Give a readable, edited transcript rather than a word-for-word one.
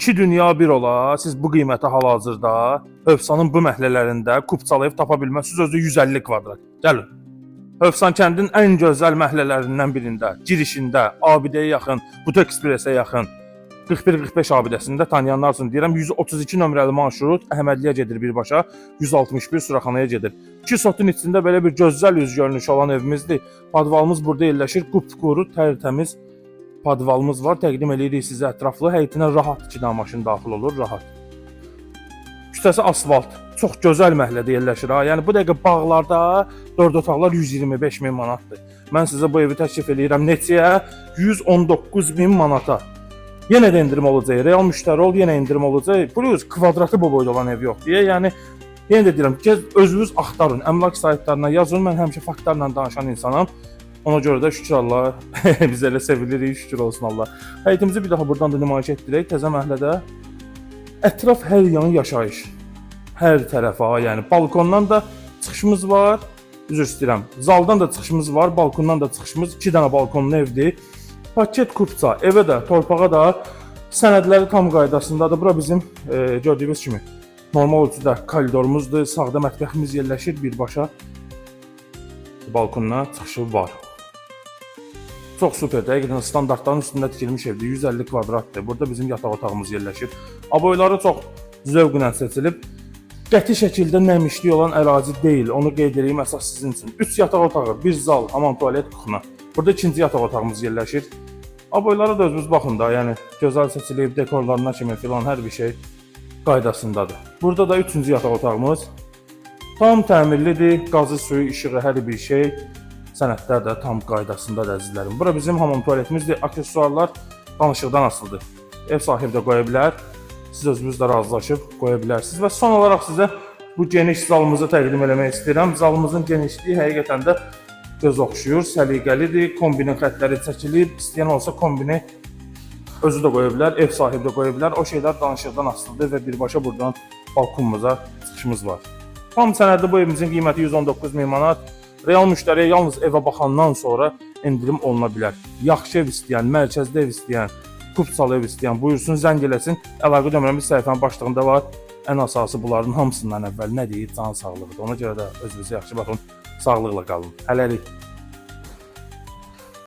İki dünya bir ola, siz bu qiymətə hal-hazırda Hövsanın bu məhəllələrində Kupçalı ev tapa bilməzsiniz, özü 150 kvadrat. Gəlin. Hövsan kəndin ən gözəl məhəllələrindən birində, girişində, abidəyə yaxın, Buto Ekspresə yaxın, 41-45 abidəsində tanıyanlar üçün deyirəm, 132 nömrəli marşrut Əhmədliyə gedir birbaşa, 161 Suraxanaya gedir. 2 sotun içində belə bir gözəl üz görünüşü olan evimizdir. Podvalımız burada yerləşir, qupquru, tərtəmiz podvalımız var. Təqdim edirik sizə ətraflı. Həyətinə rahat 2 dənə maşın daxil olur, rahat. Küçəsi asfalt. Çox gözəl məhəllədə yerləşir ha. Yəni bu dəqiqə bağlarda 4 otaqlar 125 min manatdır. Mən sizə bu evi təklif edirəm neçəyə? 119 min manata. Yenə də endirim olacaq. Real müştəri ol, yenə endirim olacaq. Plus kvadratı bu boyda olan ev yox deyə. Yəni yenə də deyirəm, özünüz axtarın. Əmlak saytlarına yazın. Mən həmişə faktlarla danışan insanam. Ona görə də şükür Allah, biz elə sevilirik, şükür olsun Allah. Həyətimizi bir daha buradan da nümayiş etdirək. Təzə məhəllədə ətraf hər yan yaşayış. Hər tərəfə, yəni balkondan da çıxışımız var. Üzr istəyirəm. Zaldan da çıxışımız var, balkondan da çıxışımız. 2 dənə balkonlu evdir. Paket kupça, evə də, torpağa da sənədləri tam qaydasındadır. Bura bizim gördüyünüz kimi normal ölçüdə koridorumuzdur. Sağda mətbəximiz yerləşir birbaşa. Balkonuna çıxışı var. Çox superdir. Həqiqətən standartların üstündə tikilmiş evdir. 150 kvadratdır. Burada bizim yataq otağımız yerləşir. Aboyları çox zövqlə seçilib. Qəti şəkildə nəmişlik olan ərazi deyil. Onu qeyd edeyim əsas sizin üçün. 3 yataq otağı, 1 zal, hamam, tualet, kuxna. Burada ikinci yataq otağımız yerləşir. Aboylara da özünüz baxın da, yəni gözəl seçilib, dekorlarına kimi filan hər bir şey qaydasındadır. Burada da 3-cü yataq otağımız tam təmirlidir. Qazı, suyu, işığı, hər bir şey. Sənədlər də tam qaydasındadır əzizlərim. Bura bizim hamam tualetimizdir. Aksesuarlar danışıqdan asılıdır. Ev sahibi də qoya bilər. Siz özünüz də razılaşıb qoya bilərsiniz. Və son olaraq sizə bu geniş zalımızı təqdim eləmək istəyirəm. Zalımızın genişliyi həqiqətən də göz oxşuyur, səliqəlidir. Kombinin xəttləri çəkilib. İstəyən olsa kombini özü də qoya bilər, ev sahibi də qoya bilər. O şeylər danışıqdan asılıdır və birbaşa buradan balkonumuza çıxışımız var. Tam sənədli bu evimizin qiyməti 119 min manat. Real müştəriyə yalnız evə baxandan sonra endirim oluna bilər. Yaxşı ev istəyən, mərkəzdə ev istəyən, Kupçalı ev istəyən buyursun, zəng eləsin. Əlaqə nömrəmiz səhifənin başlığında var. Ən əsası bunların hamısından əvvəl nə deyir? Can sağlığıdır. Ona görə də özünüzə yaxşı baxın. Sağlıqla qalın. Hələlik.